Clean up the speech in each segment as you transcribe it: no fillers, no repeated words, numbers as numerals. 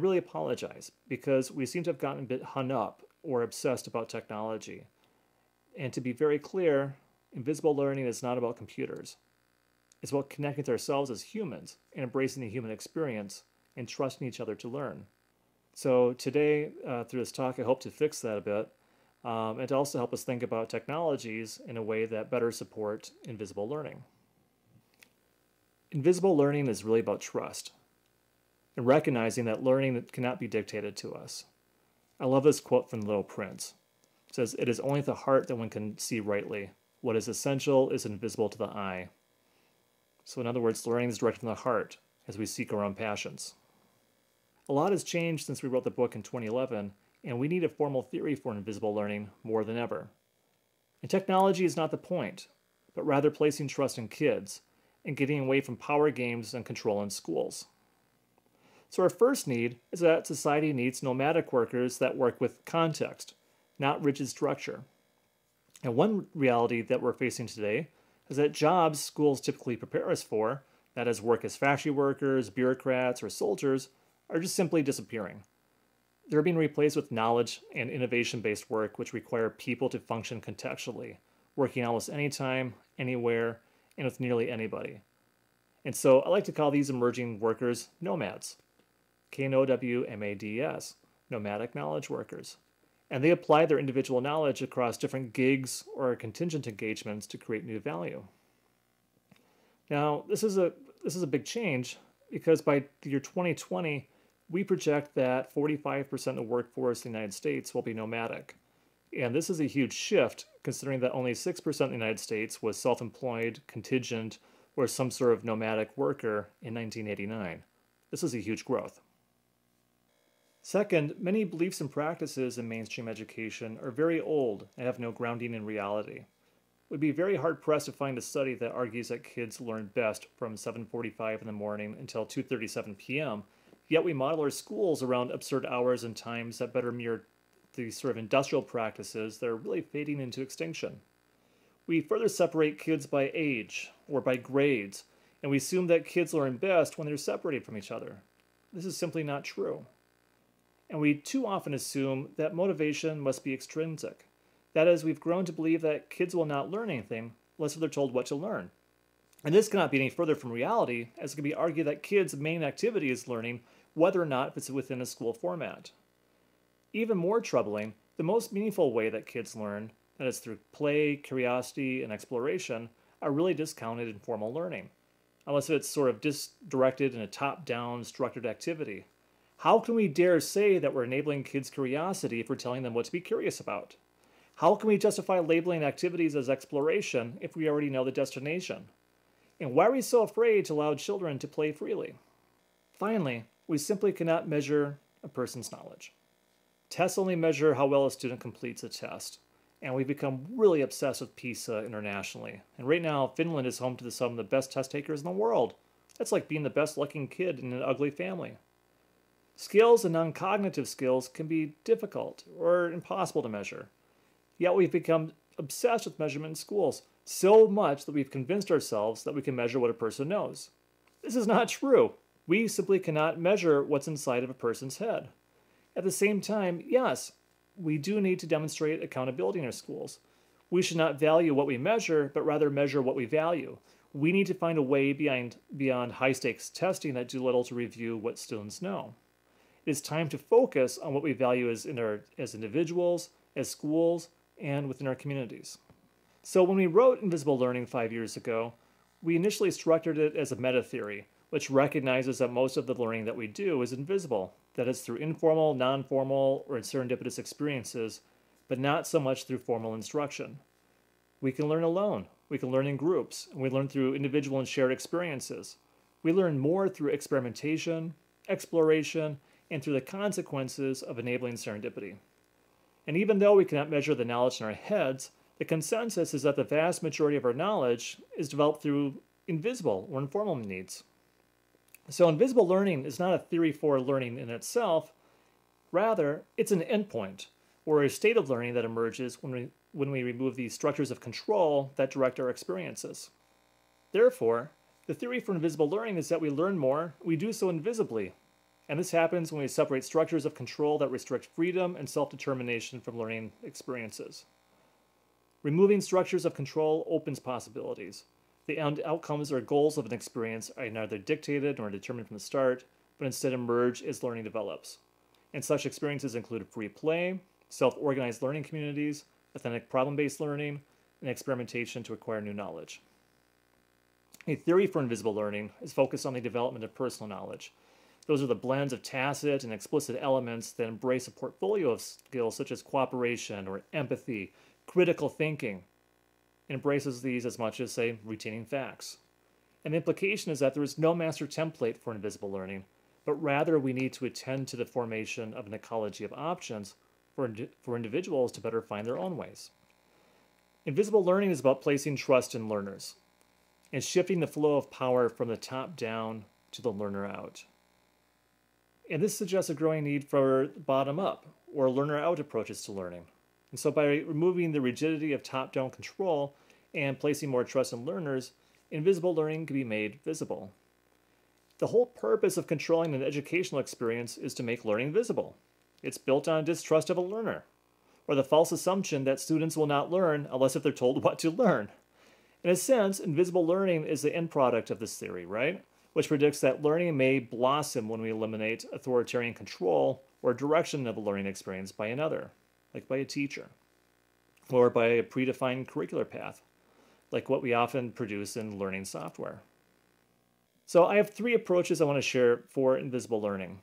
I really apologize because we seem to have gotten a bit hung up or obsessed about technology. And to be very clear, invisible learning is not about computers. It's about connecting with ourselves as humans and embracing the human experience and trusting each other to learn. So today, through this talk, I hope to fix that a bit and to also help us think about technologies in a way that better support invisible learning. Invisible learning is really about trust and recognizing that learning cannot be dictated to us. I love this quote from The Little Prince. It says, "It is only the heart that one can see rightly. What is essential is invisible to the eye." So in other words, learning is directed from the heart as we seek our own passions. A lot has changed since we wrote the book in 2011, and we need a formal theory for invisible learning more than ever. And technology is not the point, but rather placing trust in kids and getting away from power games and control in schools. So our first need is that society needs nomadic workers that work with context, not rigid structure. And one reality that we're facing today is that jobs schools typically prepare us for, that is work as factory workers, bureaucrats, or soldiers, are just simply disappearing. They're being replaced with knowledge and innovation-based work which require people to function contextually, working almost anytime, anywhere, and with nearly anybody. And so I like to call these emerging workers nomads. KNOWMADS, nomadic knowledge workers. And they apply their individual knowledge across different gigs or contingent engagements to create new value. Now, this is a big change because by the year 2020, we project that 45% of the workforce in the United States will be nomadic. And this is a huge shift considering that only 6% in the United States was self-employed, contingent, or some sort of nomadic worker in 1989. This is a huge growth. Second, many beliefs and practices in mainstream education are very old and have no grounding in reality. It would be very hard-pressed to find a study that argues that kids learn best from 7:45 in the morning until 2:37 p.m., yet we model our schools around absurd hours and times that better mirror these sort of industrial practices that are really fading into extinction. We further separate kids by age or by grades, and we assume that kids learn best when they're separated from each other. This is simply not true. And we too often assume that motivation must be extrinsic. That is, we've grown to believe that kids will not learn anything unless they're told what to learn. And this cannot be any further from reality, as it can be argued that kids' main activity is learning whether or not it's within a school format. Even more troubling, the most meaningful way that kids learn, that is through play, curiosity, and exploration, are really discounted in formal learning, unless it's sort of directed in a top-down structured activity. How can we dare say that we're enabling kids' curiosity if we're telling them what to be curious about? How can we justify labeling activities as exploration if we already know the destination? And why are we so afraid to allow children to play freely? Finally, we simply cannot measure a person's knowledge. Tests only measure how well a student completes a test, and we've become really obsessed with PISA internationally. And right now, Finland is home to some of the best test takers in the world. That's like being the best-looking kid in an ugly family. Skills and non-cognitive skills can be difficult or impossible to measure. Yet we've become obsessed with measurement in schools, so much that we've convinced ourselves that we can measure what a person knows. This is not true. We simply cannot measure what's inside of a person's head. At the same time, yes, we do need to demonstrate accountability in our schools. We should not value what we measure, but rather measure what we value. We need to find a way beyond high-stakes testing that do little to review what students know. It is time to focus on what we value as individuals, as schools, and within our communities. So when we wrote Invisible Learning 5 years ago, we initially structured it as a meta-theory, which recognizes that most of the learning that we do is invisible, that is through informal, non-formal, or serendipitous experiences, but not so much through formal instruction. We can learn alone, we can learn in groups, and we learn through individual and shared experiences. We learn more through experimentation, exploration, and through the consequences of enabling serendipity. And even though we cannot measure the knowledge in our heads, the consensus is that the vast majority of our knowledge is developed through invisible or informal means. So invisible learning is not a theory for learning in itself. Rather, it's an endpoint, or a state of learning that emerges when we remove the structures of control that direct our experiences. Therefore, the theory for invisible learning is that we learn more, we do so invisibly. And this happens when we separate structures of control that restrict freedom and self-determination from learning experiences. Removing structures of control opens possibilities. The outcomes or goals of an experience are neither dictated nor determined from the start, but instead emerge as learning develops. And such experiences include free play, self-organized learning communities, authentic problem-based learning, and experimentation to acquire new knowledge. A theory for invisible learning is focused on the development of personal knowledge. Those are the blends of tacit and explicit elements that embrace a portfolio of skills such as cooperation or empathy, critical thinking. It embraces these as much as, say, retaining facts. And the implication is that there is no master template for invisible learning, but rather we need to attend to the formation of an ecology of options for individuals to better find their own ways. Invisible learning is about placing trust in learners and shifting the flow of power from the top down to the learner out. And this suggests a growing need for bottom-up or learner-out approaches to learning. And so by removing the rigidity of top-down control and placing more trust in learners, invisible learning can be made visible. The whole purpose of controlling an educational experience is to make learning visible. It's built on distrust of a learner, or the false assumption that students will not learn unless if they're told what to learn. In a sense, invisible learning is the end product of this theory, right? Which predicts that learning may blossom when we eliminate authoritarian control or direction of a learning experience by another, like by a teacher, or by a predefined curricular path, like what we often produce in learning software. So I have 3 approaches I want to share for invisible learning.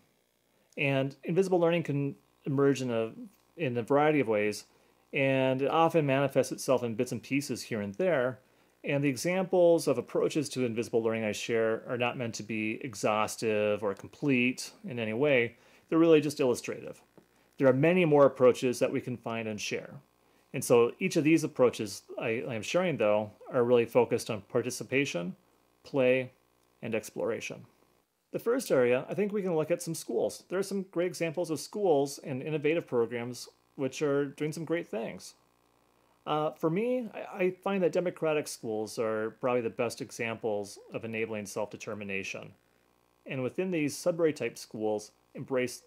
And invisible learning can emerge in a variety of ways, and it often manifests itself in bits and pieces here and there. And the examples of approaches to invisible learning I share are not meant to be exhaustive or complete in any way. They're really just illustrative. There are many more approaches that we can find and share. And so each of these approaches I am sharing, though, are really focused on participation, play, and exploration. The first area, I think we can look at some schools. There are some great examples of schools and innovative programs which are doing some great things. For me, I find that democratic schools are probably the best examples of enabling self-determination. And within these Sudbury-type schools, embrace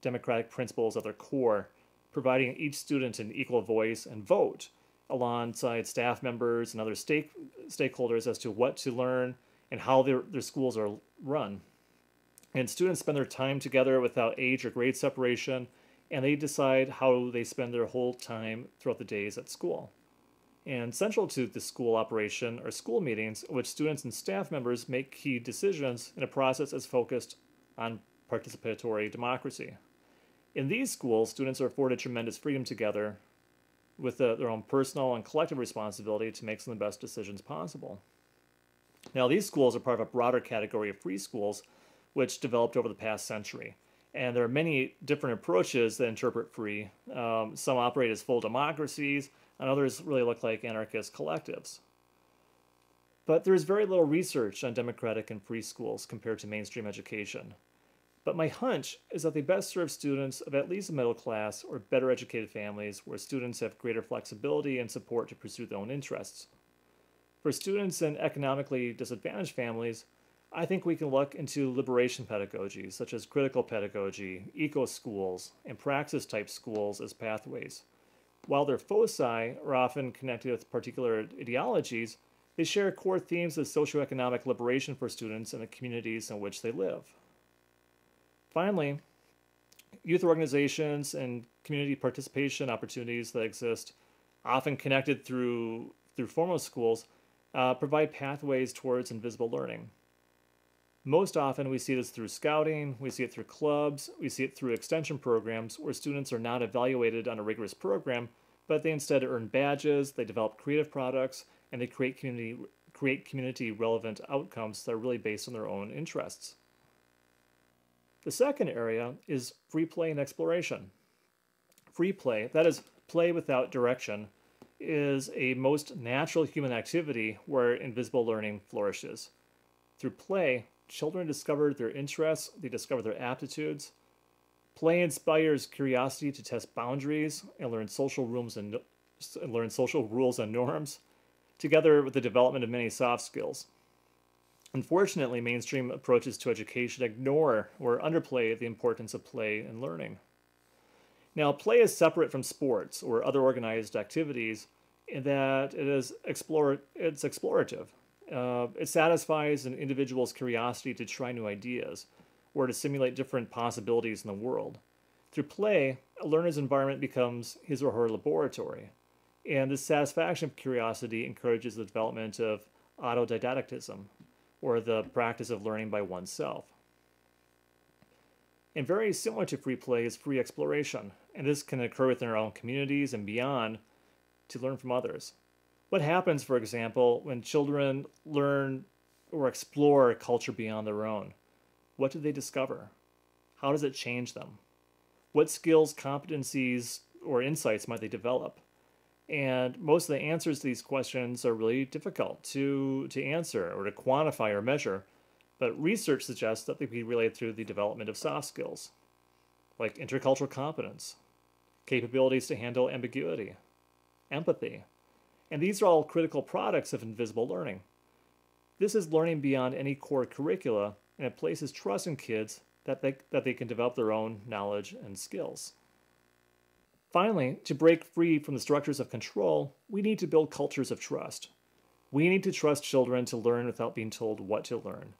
democratic principles at their core, providing each student an equal voice and vote alongside staff members and other stakeholders as to what to learn and how their schools are run. And students spend their time together without age or grade separation, and they decide how they spend their whole time throughout the days at school. And central to the school operation are school meetings, in which students and staff members make key decisions in a process that's focused on participatory democracy. In these schools, students are afforded tremendous freedom together with their own personal and collective responsibility to make some of the best decisions possible. Now, these schools are part of a broader category of free schools, which developed over the past century. And there are many different approaches that interpret free. Some operate as full democracies, and others really look like anarchist collectives. But there's very little research on democratic and free schools compared to mainstream education. But my hunch is that they best serve students of at least middle class or better educated families where students have greater flexibility and support to pursue their own interests. For students in economically disadvantaged families, I think we can look into liberation pedagogies such as critical pedagogy, eco-schools, and praxis-type schools as pathways. While their foci are often connected with particular ideologies, they share core themes of socioeconomic liberation for students in the communities in which they live. Finally, youth organizations and community participation opportunities that exist, often connected through formal schools, provide pathways towards invisible learning. Most often we see this through scouting, we see it through clubs, we see it through extension programs where students are not evaluated on a rigorous program, but they instead earn badges, they develop creative products, and they create community relevant outcomes that are really based on their own interests. The second area is free play and exploration. Free play, that is play without direction, is a most natural human activity where invisible learning flourishes. Through play, children discover their interests, they discover their aptitudes. Play inspires curiosity to test boundaries and learn social rules and norms, together with the development of many soft skills. Unfortunately, mainstream approaches to education ignore or underplay the importance of play and learning. Now, play is separate from sports or other organized activities in that it's explorative. It satisfies an individual's curiosity to try new ideas or to simulate different possibilities in the world. Through play, a learner's environment becomes his or her laboratory, and this satisfaction of curiosity encourages the development of autodidactism, or the practice of learning by oneself. And very similar to free play is free exploration, and this can occur within our own communities and beyond to learn from others. What happens, for example, when children learn or explore a culture beyond their own? What do they discover? How does it change them? What skills, competencies, or insights might they develop? And most of the answers to these questions are really difficult to answer or to quantify or measure, but research suggests that they can be relayed through the development of soft skills, like intercultural competence, capabilities to handle ambiguity, empathy. And these are all critical products of invisible learning. This is learning beyond any core curricula, and it places trust in kids that they can develop their own knowledge and skills. Finally, to break free from the structures of control, we need to build cultures of trust. We need to trust children to learn without being told what to learn.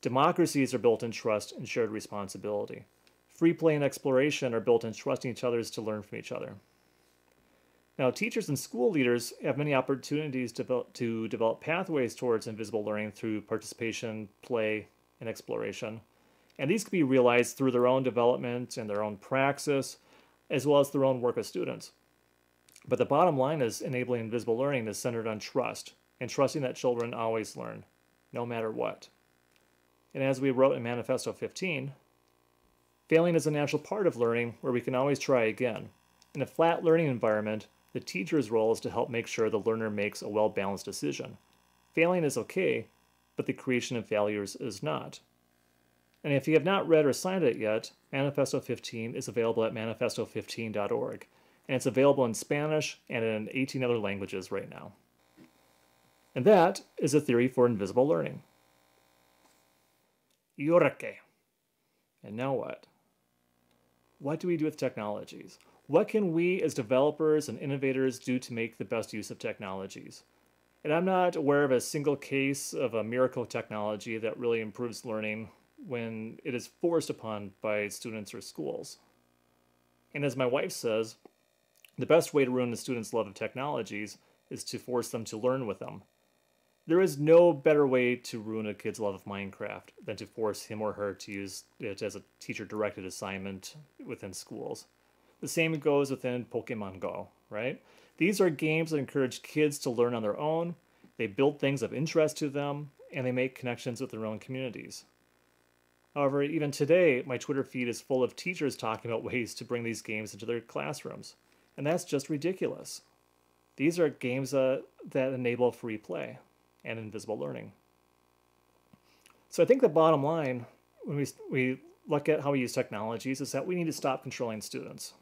Democracies are built in trust and shared responsibility. Free play and exploration are built in trusting each other to learn from each other. Now, teachers and school leaders have many opportunities to develop pathways towards invisible learning through participation, play, and exploration. And these can be realized through their own development and their own praxis, as well as their own work with students. But the bottom line is enabling invisible learning is centered on trust, and trusting that children always learn, no matter what. And as we wrote in Manifesto 15, failing is a natural part of learning where we can always try again. In a flat learning environment, the teacher's role is to help make sure the learner makes a well-balanced decision. Failing is okay, but the creation of failures is not. And if you have not read or signed it yet, Manifesto 15 is available at manifesto15.org, and it's available in Spanish and in 18 other languages right now. And that is a theory for invisible learning. Yorke. And now what? What do we do with technologies? What can we as developers and innovators do to make the best use of technologies? And I'm not aware of a single case of a miracle technology that really improves learning when it is forced upon by students or schools. And as my wife says, the best way to ruin the students' love of technologies is to force them to learn with them. There is no better way to ruin a kid's love of Minecraft than to force him or her to use it as a teacher-directed assignment within schools. The same goes within Pokemon Go, right? These are games that encourage kids to learn on their own, they build things of interest to them, and they make connections with their own communities. However, even today, my Twitter feed is full of teachers talking about ways to bring these games into their classrooms, and that's just ridiculous. These are games that enable free play and invisible learning. So I think the bottom line, when we look at how we use technologies, is that we need to stop controlling students.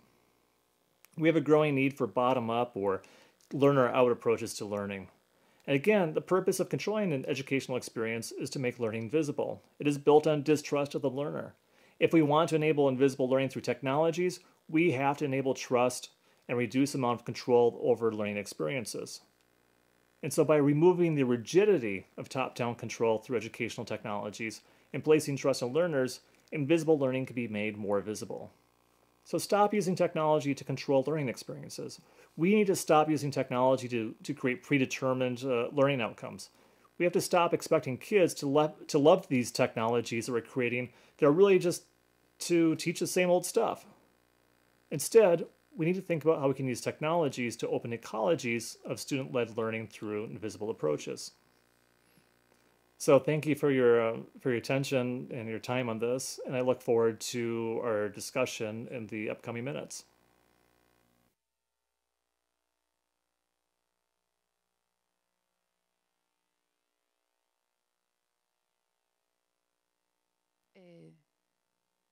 We have a growing need for bottom-up or learner-out approaches to learning. And again, the purpose of controlling an educational experience is to make learning visible. It is built on distrust of the learner. If we want to enable invisible learning through technologies, we have to enable trust and reduce the amount of control over learning experiences. And so by removing the rigidity of top-down control through educational technologies and placing trust in learners, invisible learning can be made more visible. So stop using technology to control learning experiences. We need to stop using technology to create predetermined learning outcomes. We have to stop expecting kids to love these technologies that we're creating that are really just to teach the same old stuff. Instead, we need to think about how we can use technologies to open ecologies of student-led learning through invisible approaches. So thank you for your attention and your time on this, and I look forward to our discussion in the upcoming minutes.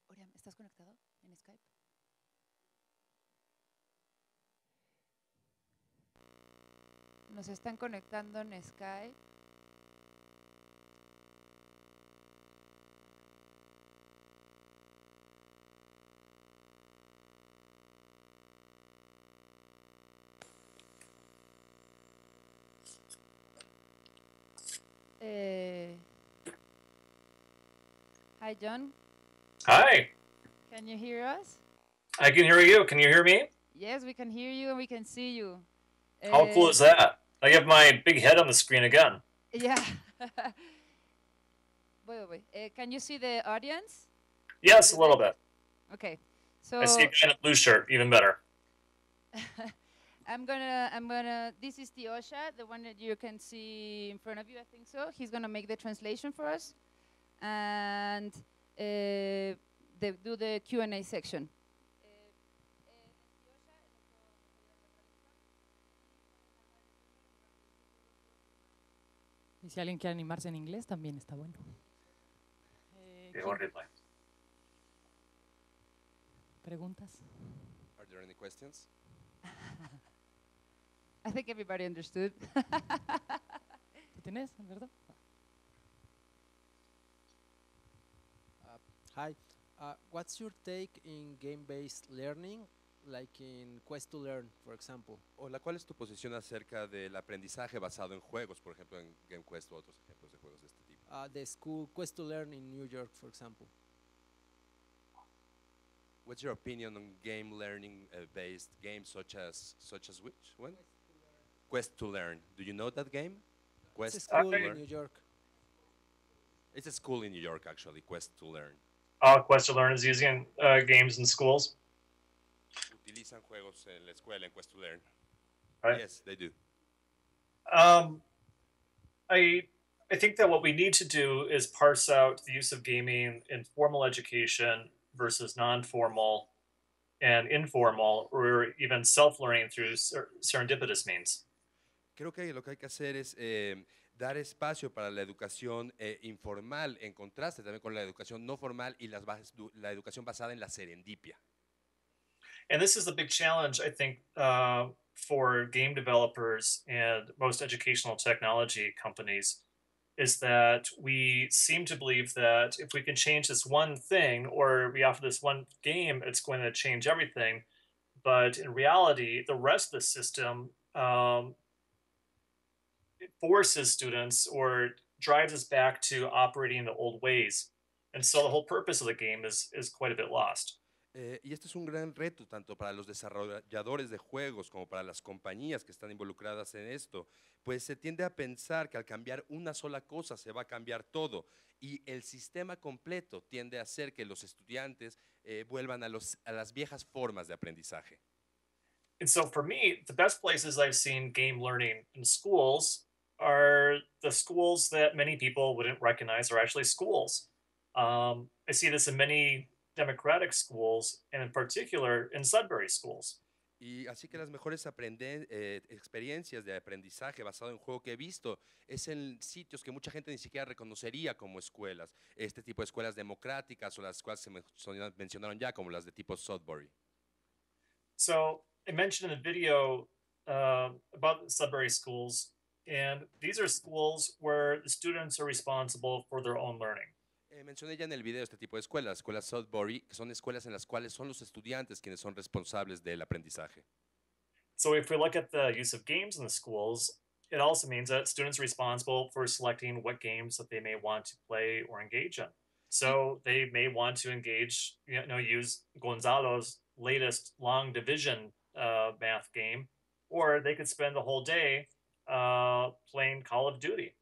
Oriam, ¿estás conectado en Skype? Nos están conectando en Skype. Uh, Hi, John. Hi, Can you hear us? I can hear you. Can you hear me? Yes, we can hear you and we can see you. How cool is that? I have my big head on the screen again. Yeah. Wait. Can you see the audience? Yes, a little bit. Okay. I see a So guy in a blue shirt, even better. this is Tiosha, the one that you can see in front of you, I think so. He's gonna make the translation for us and do the Q&A section. Y si alguien quiere animarse en inglés, también está bueno. ¿Preguntas? Are there any questions? I think everybody understood. ¿Tú tienes, verdad? Hi. What's your take in game-based learning, like in Quest to Learn, for example? Hola, ¿cuál es tu posición acerca del aprendizaje basado en juegos, por ejemplo, en GameQuest o otros ejemplos de juegos de este tipo? The school Quest to Learn in New York, for example. What's your opinion on game learning based games such as which one? Quest to Learn. Do you know that game? It's a Quest school to in Learn. New York. It's a school in New York, actually. Quest to Learn. Quest to Learn is using games in schools. Utilizan juegos en la escuela en Quest to Learn. Right. Yes, they do. I think that what we need to do is parse out the use of gaming in formal education versus non-formal and informal, or even self-learning through serendipitous means. Creo que lo que hay que hacer es dar espacio para la educación informal, en contraste también con la educación no formal y la educación basada en la serendipia. And this is the big challenge, I think, for game developers and most educational technology companies, is that we seem to believe that if we can change this one thing or we offer this one game, it's going to change everything. But in reality, the rest of the system it forces students or drives us back to operating in the old ways. And so the whole purpose of the game is quite a bit lost. Y esto es un gran reto tanto para los desarrolladores de juegos como para las compañías que están involucradas en esto, pues se tiende a pensar que al cambiar una sola cosa se va a cambiar todo y el sistema completo tiende a hacer que los estudiantes vuelvan a las viejas formas de aprendizaje. And so for me, the best places I've seen game learning in schools are the schools that many people wouldn't recognize are actually schools. I see this in many democratic schools, and in particular in Sudbury schools. Y así que las mejores experiencias de aprendizaje basado en juego que he visto es en sitios que mucha gente ni siquiera reconocería como escuelas. Este tipo de escuelas democráticas o las cuales se mencionaron ya como las de tipo Sudbury. So I mentioned in the video about Sudbury schools, and these are schools where the students are responsible for their own learning. Mencioné ya en el video este tipo de escuelas Sudbury, que son escuelas en las cuales son los estudiantes quienes son responsables del aprendizaje. So if we look at the use of games in the schools, it also means that students are responsible for selecting what games that they may want to play or engage in. So they may want to engage, use Gonzalo's latest long division math game, or they could spend the whole day playing Call of Duty.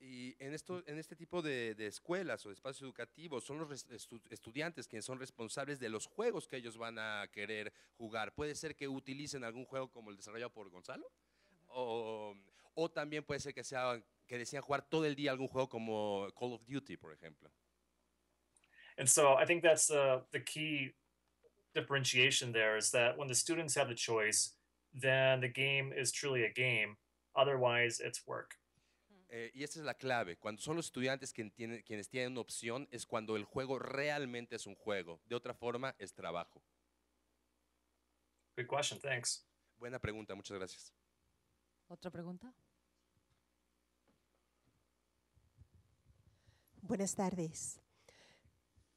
Y en este tipo de escuelas o de espacios educativos son los estudiantes quienes son responsables de los juegos que ellos van a querer jugar. Puede ser que utilicen algún juego como el desarrollado por Gonzalo, o también puede ser que desean jugar todo el día algún juego como Call of Duty, por ejemplo. And so I think that's the key differentiation there, is that when the students have the choice, then the game is truly a game. Otherwise, it's work. Y esta es la clave. Cuando son los estudiantes quienes tienen una opción, es cuando el juego realmente es un juego. De otra forma, es trabajo. Good question, thanks. Buena pregunta, muchas gracias. ¿Otra pregunta? Buenas tardes.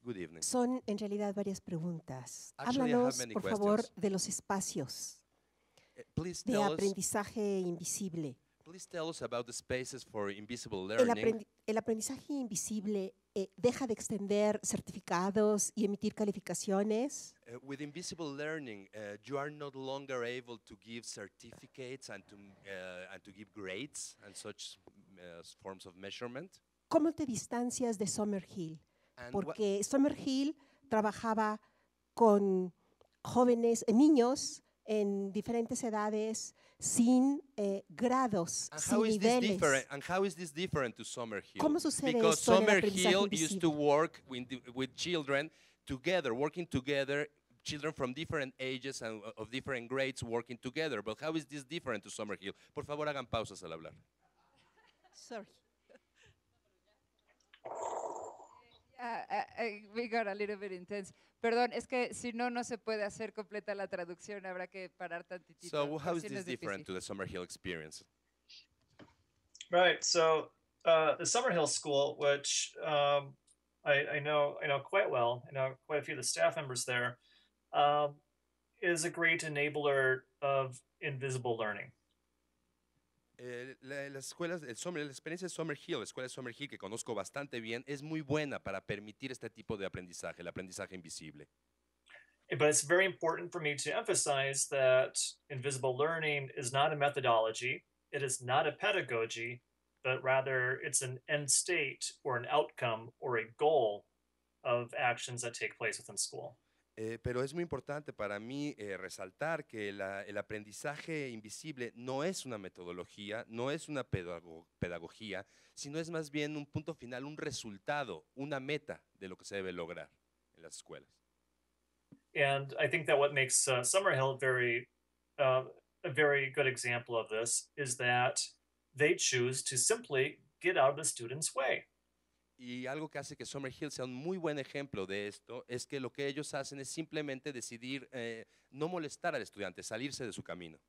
Good evening. Son en realidad varias preguntas. Actually, I have Háblanos, many por favor, questions. de los espacios Please de tell us, aprendizaje invisible. Please tell us about the spaces for invisible El, learning. el aprendizaje invisible deja de extender certificados y emitir calificaciones. With invisible learning, you are not longer able to give certificates and to give grades and such forms of measurement. ¿Cómo te distancias de Summerhill? And what- Porque Summerhill trabajaba con jóvenes, niños en diferentes edades, sin grados, And sin how is this niveles. different? And how is this different to Summerhill? ¿Cómo sucede Because esto en el aprendizaje Summerhill used to invisible? work with children together, working together, children from different ages and of different grades working together. But how is this different to Summerhill? Por favor, hagan pausas al hablar. Sorry. We got a little bit intense. Perdón, es que si no, no se puede hacer completa la traducción, habrá que parar tantitito. So how por is si no this es different difícil. to the Summerhill experience? Right. So the Summerhill School, which I know quite well, I know quite a few of the staff members there, is a great enabler of invisible learning. Las escuelas, la experiencia de Summerhill, la escuela de Summerhill que conozco bastante bien, es muy buena para permitir este tipo de aprendizaje, el aprendizaje invisible. But it's very important for me to emphasize that invisible learning is not a methodology, it is not a pedagogy, but rather it's an end state or an outcome or a goal of actions that take place within school. Pero es muy importante para mí resaltar que el aprendizaje invisible no es una metodología, no es una pedagogía, sino es más bien un punto final, un resultado, una meta de lo que se debe lograr en las escuelas. And I think that what makes Summerhill a very good example of this is that they choose to simply get out of the student's way. Y algo que hace que Summerhill sea un muy buen ejemplo de esto es que lo que ellos hacen es simplemente decidir no molestar al estudiante, salirse de su camino.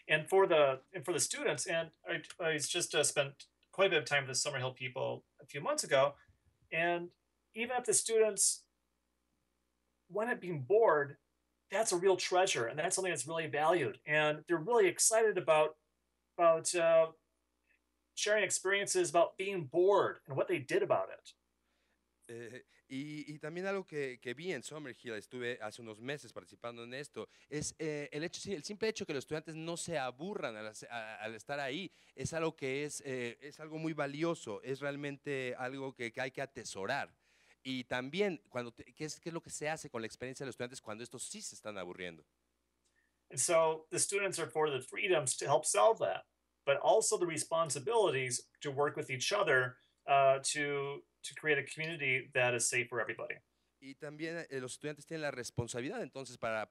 And for the students, and I just spent quite a bit of time with the Summerhill people a few months ago, and even if the students wind up being bored, that's a real treasure, and that's something that's really valued, and they're really excited about sharing experiences about being bored and what they did about it. Y también algo que vi en Summerhill, estuve hace unos meses participando en esto, es el simple hecho que los estudiantes no se aburran al estar ahí, es algo que es algo muy valioso, es realmente algo que hay que atesorar. Y también, ¿qué es lo que se hace con la experiencia de los estudiantes cuando estos sí se están aburriendo? And so the students are afforded the freedoms to help solve that, but also the responsibilities to work with each other to create a community that is safe for everybody. Y también los estudiantes tienen la responsabilidad entonces para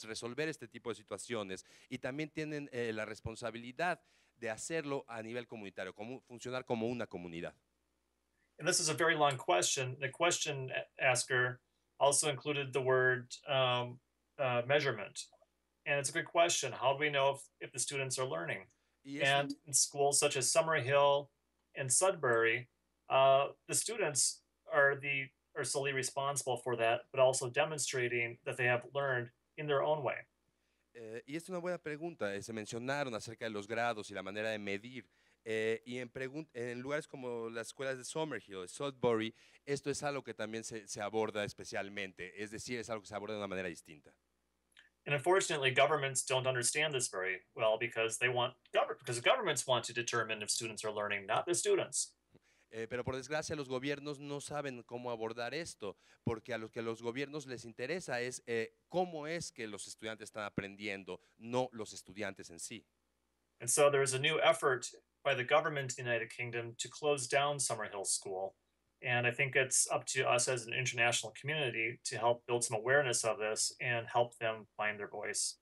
resolver este tipo de situaciones y también tienen la responsabilidad de hacerlo a nivel comunitario, funcionar como una comunidad. And this is a very long question. The question asker also included the word measurement. And it's a good question. How do we know if the students are learning? And in schools such as Summerhill and Sudbury, the students are solely responsible for that, but also demonstrating that they have learned in their own way. Y es una buena pregunta. Se mencionaron acerca de los grados y la manera de medir. Y en lugares como las escuelas de Summerhill, de Sudbury, esto es algo que también se aborda especialmente. Es decir, es algo que se aborda de una manera distinta. And unfortunately, governments don't understand this very well because governments want to determine if students are learning, not the students. Pero por desgracia los gobiernos no saben cómo abordar esto, porque a lo que a los gobiernos les interesa es cómo es que los estudiantes están aprendiendo, no los estudiantes en sí. And so there is a new effort by the government of the United Kingdom to close down Summerhill School. And I think it's up to us as an international community to help build some awareness of this and help them find their voice.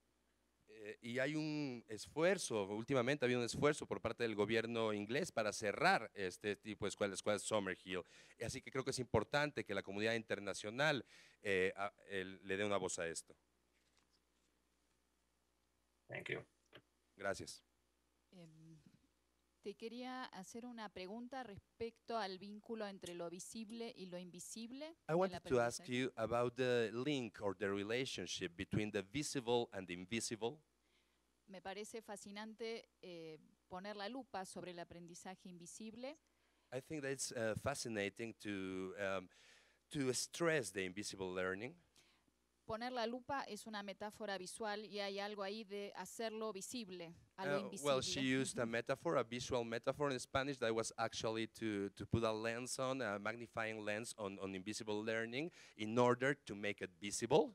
Y hay un esfuerzo, últimamente ha habido un esfuerzo por parte del gobierno inglés para cerrar este tipo de escuelas Summerhill. Así que creo que es importante que la comunidad internacional le dé una voz a esto. Thank you. Gracias. Te quería hacer una pregunta respecto al vínculo entre lo visible y lo invisible. I wanted to ask you about the link or the relationship between the visible and the invisible. me parece fascinante poner la lupa sobre el aprendizaje invisible. I think that it's fascinating to stress the invisible learning. Poner la lupa es una metáfora visual y hay algo ahí de hacerlo visible, algo invisible. Well, she used a metaphor, a visual metaphor in Spanish that was actually to put a lens on, a magnifying lens on invisible learning in order to make it visible.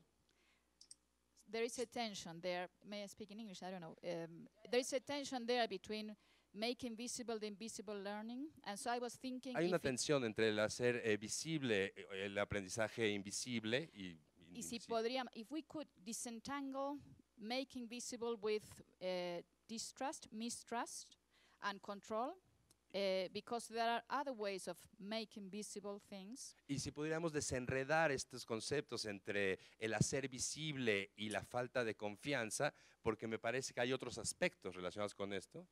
There is a tension there. May I speak in English? I don't know. There is a tension there between making visible the invisible learning. And so I was thinking Hay una tensión entre el hacer visible el aprendizaje invisible y si invisible. podríamos, if we could disentangle making visible with distrust, mistrust, and control, because there are other ways of making visible things. Y si pudiéramos desenredar estos conceptos entre el hacer visible y la falta de confianza, porque me parece que hay otros aspectos relacionados con esto.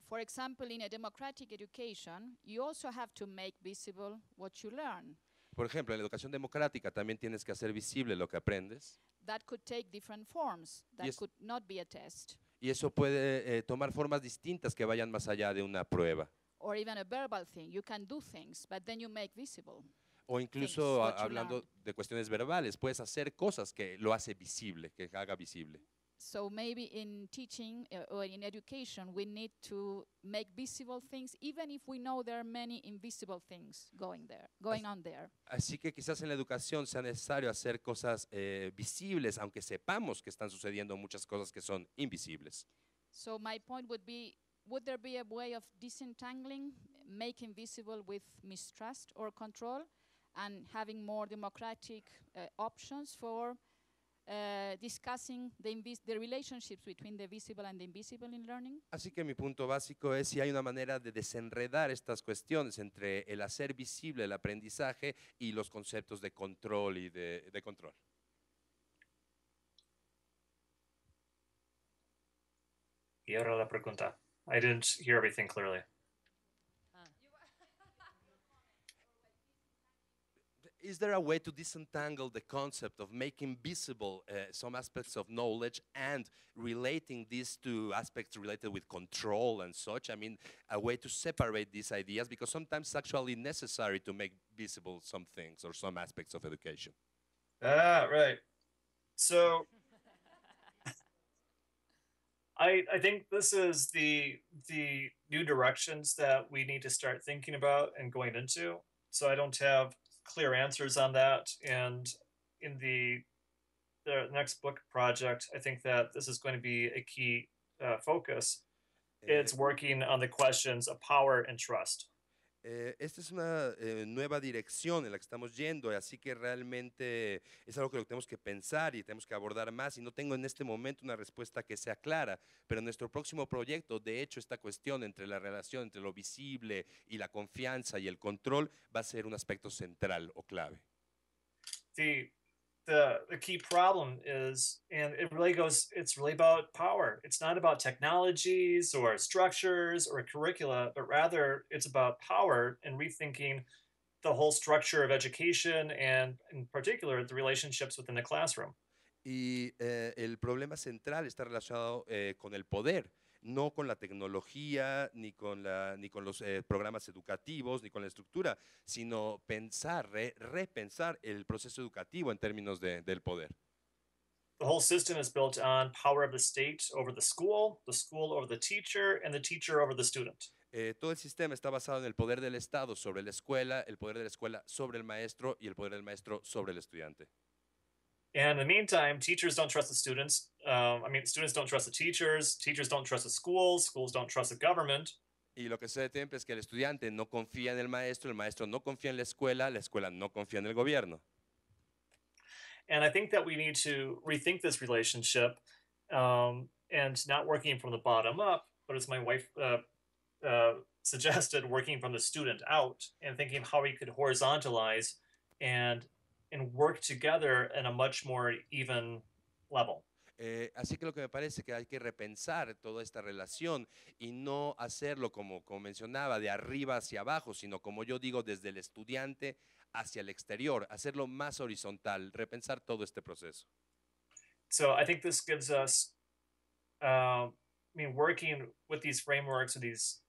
For example, in a democratic education, you also have to make visible what you learn. Por ejemplo, en la educación democrática también tienes que hacer visible lo que aprendes. That could take different forms. That Yes. could not be a test. Y eso puede tomar formas distintas que vayan más allá de una prueba. Or even a verbal thing. You can do things, but then you make visible. O incluso Things, what you hablando learned. de cuestiones verbales, puedes hacer cosas que lo hace visible, que haga visible. So maybe in teaching or in education, we need to make visible things, even if we know there are many invisible things going on there. Así que quizás en la educación sea necesario hacer cosas visibles, aunque sepamos que están sucediendo muchas cosas que son invisibles. So my point would be, would there be a way of disentangling, making visible with mistrust or control, and having more democratic options for discussing the relationships between the visible and the invisible in learning? Así que mi punto básico es si hay una manera de desenredar estas cuestiones entre el hacer visible el aprendizaje y los conceptos de control y de control. Y ahora la pregunta. I didn't hear everything clearly. Is there a way to disentangle the concept of making visible some aspects of knowledge and relating this to aspects related with control and such? I mean, a way to separate these ideas, because sometimes it's actually necessary to make visible some things or some aspects of education. Ah, right. So I think this is the new directions that we need to start thinking about and going into. So I don't have clear answers on that. And in the next book project, I think that this is going to be a key focus. It's working on the questions of power and trust. Esta es una nueva dirección en la que estamos yendo, así que realmente es algo que lo tenemos que pensar y tenemos que abordar más, y no tengo en este momento una respuesta que sea clara, pero en nuestro próximo proyecto, de hecho, esta cuestión entre la relación entre lo visible y la confianza y el control va a ser un aspecto central o clave. The key problem is, and it's really about power. It's not about technologies or structures or curricula, but rather it's about power and rethinking the whole structure of education and in particular the relationships within the classroom. Y el problema central está relacionado con el poder, no con la tecnología, ni con los programas educativos, ni con la estructura, sino pensar, repensar el proceso educativo en términos del poder. The whole system is built on power of the state over the school over the teacher, and the teacher over the student. Todo el sistema está basado en el poder del Estado sobre la escuela, el poder de la escuela sobre el maestro y el poder del maestro sobre el estudiante. And in the meantime, teachers don't trust the students. Students don't trust the teachers don't trust the schools don't trust the government. Y lo que sucede siempre es que el estudiante no confía en el maestro no confía en la escuela no confía en el gobierno. And I think that we need to rethink this relationship and not working from the bottom up, but as my wife suggested, working from the student out and thinking how we could horizontalize and work together in a much more even level. Así que lo que me parece que hay que repensar toda esta relación y no hacerlo como mencionaba, de arriba hacia abajo, sino como yo digo, desde el estudiante hacia el exterior, hacerlo más horizontal, repensar todo este proceso. So I think this gives us I mean, working with these frameworks and these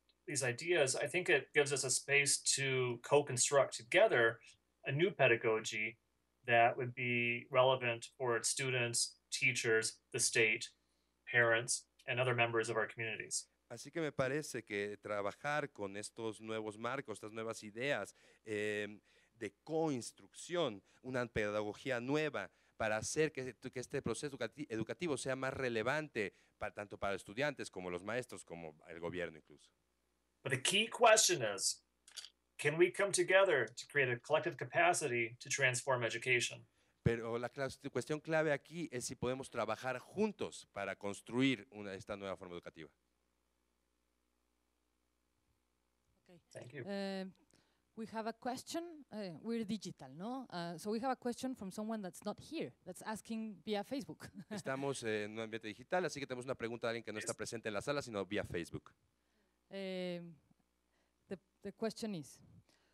ideas, I think it gives us a space to co-construct together a new pedagogy that would be relevant for its students, teachers, the state, parents, and other members of our communities. Así que me parece que trabajar con estos nuevos marcos, estas nuevas ideas de co-instrucción, una pedagogía nueva para hacer que este proceso educativo sea más relevante tanto para estudiantes como los maestros, como el gobierno incluso. But the key question is, can we come together to create a collective capacity to transform education? Pero la cuestión clave aquí es si podemos trabajar juntos para construir esta nueva forma educativa. Okay. Thank you. We have a question. We're digital, no? So we have a question from someone that's not here, that's asking via Facebook. Estamos en un ambiente digital, así que tenemos una pregunta de alguien que no está presente en la sala, sino vía Facebook. The question is,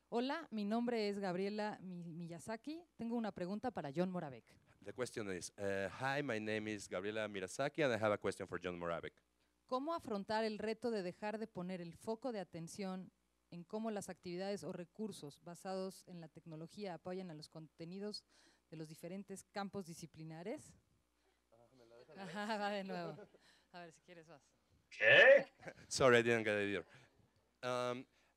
hola, mi nombre es Gabriela Miyazaki. Tengo una pregunta para John Moravec. The question is, hi, my name is Gabriela Mirasaki, and I have a question for John Moravec. ¿Cómo afrontar el reto de dejar de poner el foco de atención en cómo las actividades o recursos basados en la tecnología apoyan a los contenidos de los diferentes campos disciplinares? Ajá, va de nuevo. A ver, si quieres vas. Okay. Sorry, I didn't get it either.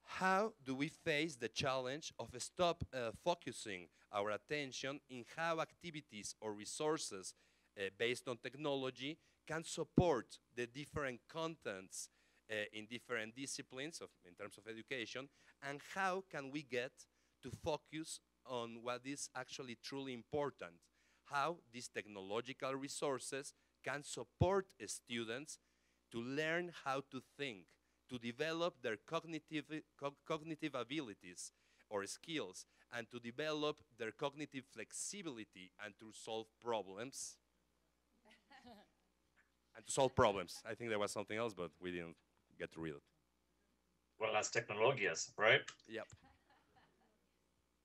How do we face the challenge of stop focusing our attention in how activities or resources based on technology can support the different contents in different disciplines in terms of education, and how can we get to focus on what is actually truly important, how these technological resources can support students to learn how to think, to develop their cognitive abilities or skills, and to develop their cognitive flexibility and to solve problems. And to solve problems. I think there was something else, but we didn't get to read it. Well, las tecnologías, right? Yep.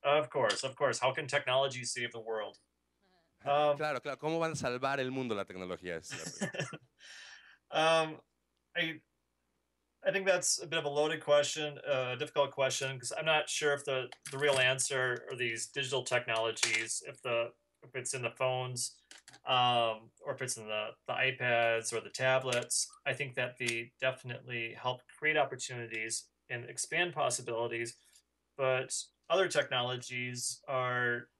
Of course, of course. How can technology save the world? Claro, claro. ¿Cómo van a salvar el mundo la tecnología? I think that's a bit of a loaded question, a difficult question, because I'm not sure if the real answer are these digital technologies, if it's in the phones, or if it's in the iPads or the tablets. I think that they definitely help create opportunities and expand possibilities, but other technologies are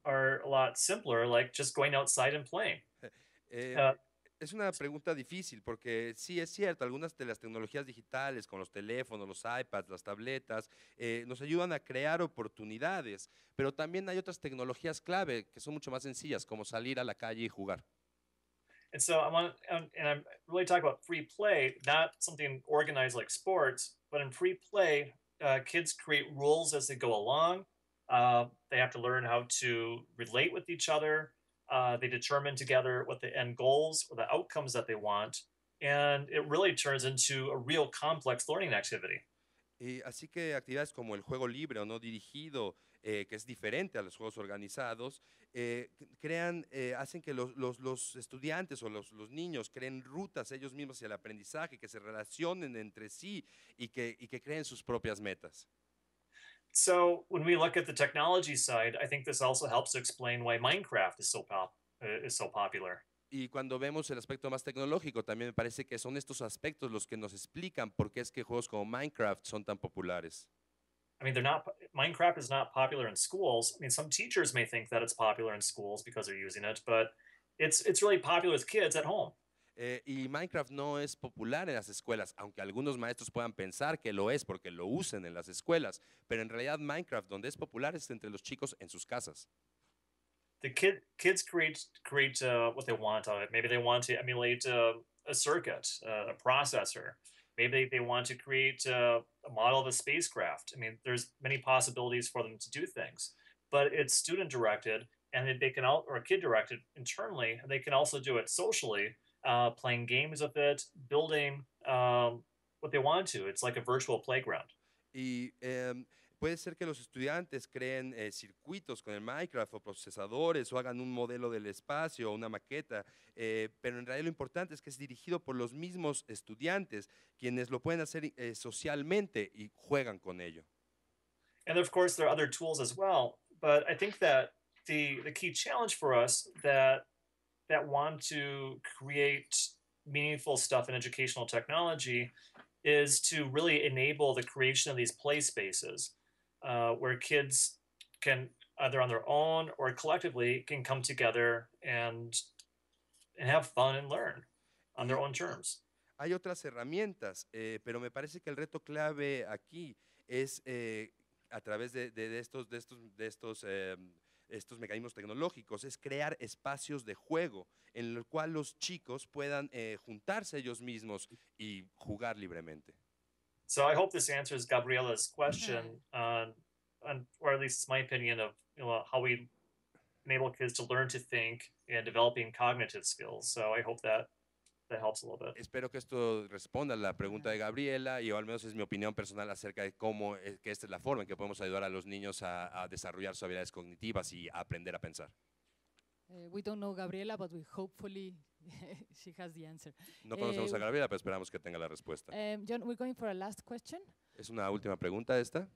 a lot simpler, like just going outside and playing. Es una pregunta difícil porque sí es cierto, algunas de las tecnologías digitales, como los teléfonos, los iPads, las tabletas, nos ayudan a crear oportunidades, pero también hay otras tecnologías clave que son mucho más sencillas, como salir a la calle y jugar. And so I'm really talking about free play, not something organized like sports, but in free play, kids create rules as they go along. They have to learn how to relate with each other. They determine together what the end goals or the outcomes that they want, and it really turns into a real complex learning activity. Así que actividades como el juego libre o no dirigido, que es diferente a los juegos organizados, hacen que los estudiantes o los niños creen rutas ellos mismos hacia el aprendizaje, que se relacionen entre sí y que creen sus propias metas. So when we look at the technology side, I think this also helps to explain why Minecraft is so popular. Y cuando vemos el aspecto más tecnológico, también me parece que son estos aspectos los que nos explican por qué es que juegos como Minecraft son tan populares. I mean, Minecraft is not popular in schools. I mean, some teachers may think that it's popular in schools because they're using it, but it's really popular with kids at home. Y Minecraft no es popular en las escuelas, aunque algunos maestros puedan pensar que lo es porque lo usan en las escuelas, pero en realidad Minecraft donde es popular es entre los chicos en sus casas. The kids create what they want of it. Maybe they want to emulate a circuit, a processor. Maybe they want to create a model of a spacecraft. I mean, there's many possibilities for them to do things, but it's student directed, and they can or kid directed internally. They can also do it socially. Playing games with it, building what they want to. It's like a virtual playground. Y puede ser que los estudiantes creen circuitos con el Minecraft o procesadores o hagan un modelo del espacio o una maqueta, pero en realidad lo importante es que es dirigido por los mismos estudiantes, quienes lo pueden hacer socialmente y juegan con ello. And of course, there are other tools as well. But I think that the key challenge for us that want to create meaningful stuff in educational technology is to really enable the creation of these play spaces where kids can either on their own or collectively can come together and have fun and learn on their own terms. Hay otras herramientas, pero me parece que el reto clave aquí es a través de estos mecanismos tecnológicos, es crear espacios de juego en el cual los chicos puedan juntarse ellos mismos y jugar libremente. So I hope this answers Gabriela's question on or at least it's my opinion of how we enable kids to learn to think and developing cognitive skills. So I hope that helps a little bit. Espero que esto responda a la pregunta de Gabriela y al menos es mi opinión personal acerca de cómo que esta es la forma en que podemos ayudar a los niños a desarrollar sus habilidades cognitivas y a aprender a pensar. We don't know Gabriela, but we hopefully she has the answer. No conocemos a Gabriela, pero esperamos que tenga la respuesta. John, we're going for a last question. Es una última pregunta esta.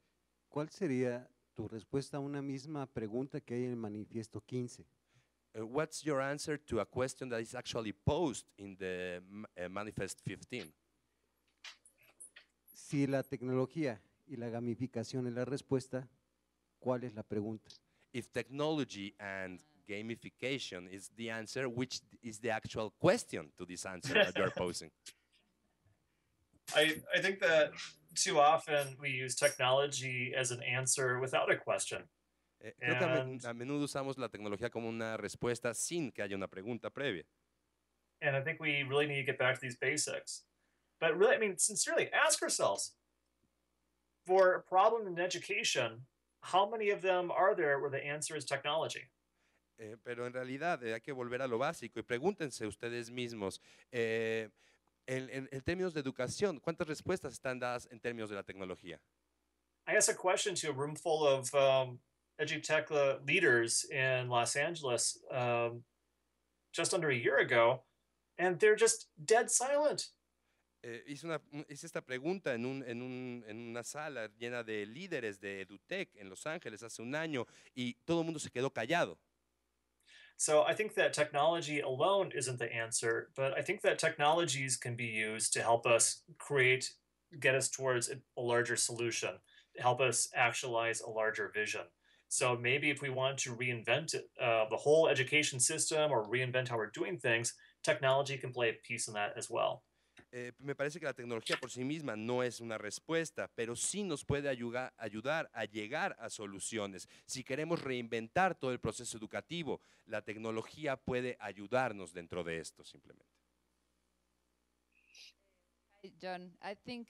¿Cuál sería tu respuesta a una misma pregunta que hay en el manifiesto 15? What's your answer to a question that is actually posed in the Manifest 15? Si la tecnología y la gamificación es la respuesta, ¿cuál es la pregunta? If technology and gamification is the answer, which is the actual question to this answer that you're posing? I think that too often we use technology as an answer without a question. Creo que a menudo usamos la tecnología como una respuesta sin que haya una pregunta previa. And I think we really need to get back to these basics. But really, I mean, sincerely, ask ourselves, for a problem in education, how many of them are there where the answer is technology? Pero en realidad hay que volver a lo básico y pregúntense ustedes mismos, en términos de educación, ¿cuántas respuestas están dadas en términos de la tecnología? I asked a question to a room full of edutech leaders in Los Angeles just under a year ago, and they're just dead silent. Hice esta pregunta en una sala llena de líderes de EduTech en Los Ángeles hace un año y todo el mundo se quedó callado. So I think that technology alone isn't the answer, but I think that technologies can be used to help us get us towards a larger solution, help us actualize a larger vision. So maybe if we want to reinvent the whole education system or reinvent how we're doing things, technology can play a piece in that as well. Me parece que la tecnología por sí misma no es una respuesta, pero sí nos puede ayudar a llegar a soluciones. Si queremos reinventar todo el proceso educativo, la tecnología puede ayudarnos dentro de esto simplemente. Hi, John, I think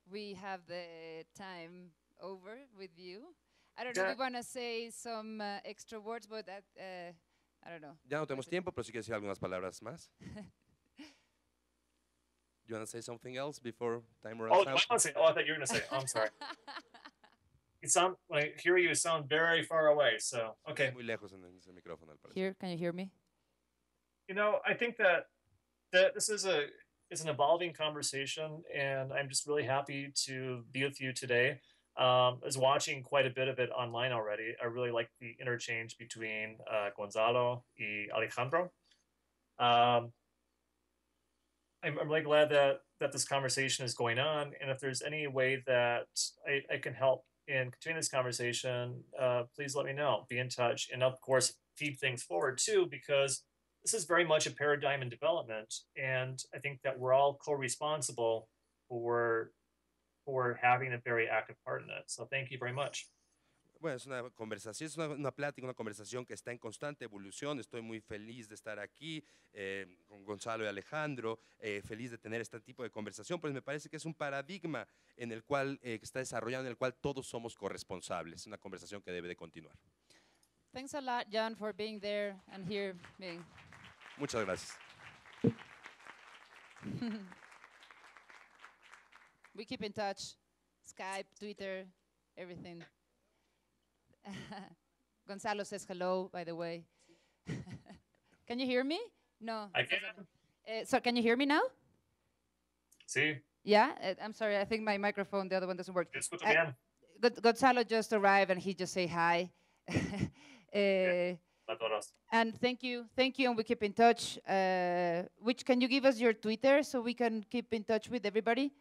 we have the time over with you. I don't know if you want to say some extra words, but I don't know. Ya no tenemos tiempo, pero sí quiero decir algunas palabras más. You want to say something else before time runs out? I thought you were going to say. I'm sorry. When I hear you, sound very far away. So okay. Muy lejos en ese micrófono, al parecer. Here, can you hear me? You know, I think that this is an evolving conversation, and I'm just really happy to be with you today. I was watching quite a bit of it online already. I really like the interchange between Gonzalo and Alejandro. I'm really glad that this conversation is going on, and if there's any way that I can help in continuing this conversation, please let me know. Be in touch, and of course, feed things forward too, because this is very much a paradigm in development, and I think that we're all co-responsible for having a very active part in it. So thank you very much. Bueno, es una conversación, es una plática, una conversación que está en constante evolución. Estoy muy feliz de estar aquí con Gonzalo y Alejandro, feliz de tener este tipo de conversación, pues me parece que es un paradigma en el cual que está desarrollando, en el cual todos somos corresponsables. Es una conversación que debe de continuar. Thanks a lot, John, for being there and here being. Muchas gracias. We keep in touch. Skype, Twitter. everything. Gonzalo says hello, by the way. Can you hear me? No. I can. So can you hear me now? Sí, Yeah? I'm sorry, I think my microphone, the other one doesn't work. te escucho bien. Gonzalo just arrived and he just say hi. A todos. And thank you, and we keep in touch. Which can you give us your Twitter so we can keep in touch with everybody?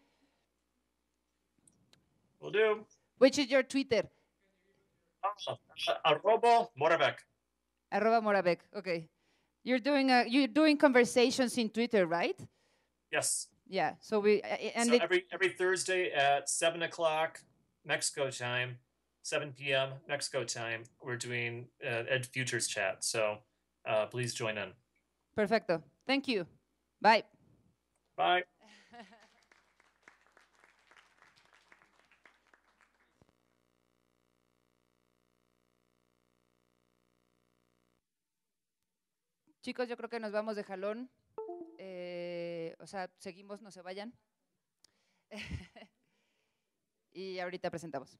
Will do. Which is your Twitter? Arroba Moravec. @Moravec. Okay. You're doing conversations in Twitter, right? Yes. Yeah. So we and So every Thursday at 7 o'clock Mexico time, 7 p.m. Mexico time, we're doing Ed Futures chat. So please join in. Perfecto. Thank you. Bye. Bye. Chicos, yo creo que nos vamos de jalón. O sea, seguimos, no se vayan. Y ahorita presentamos.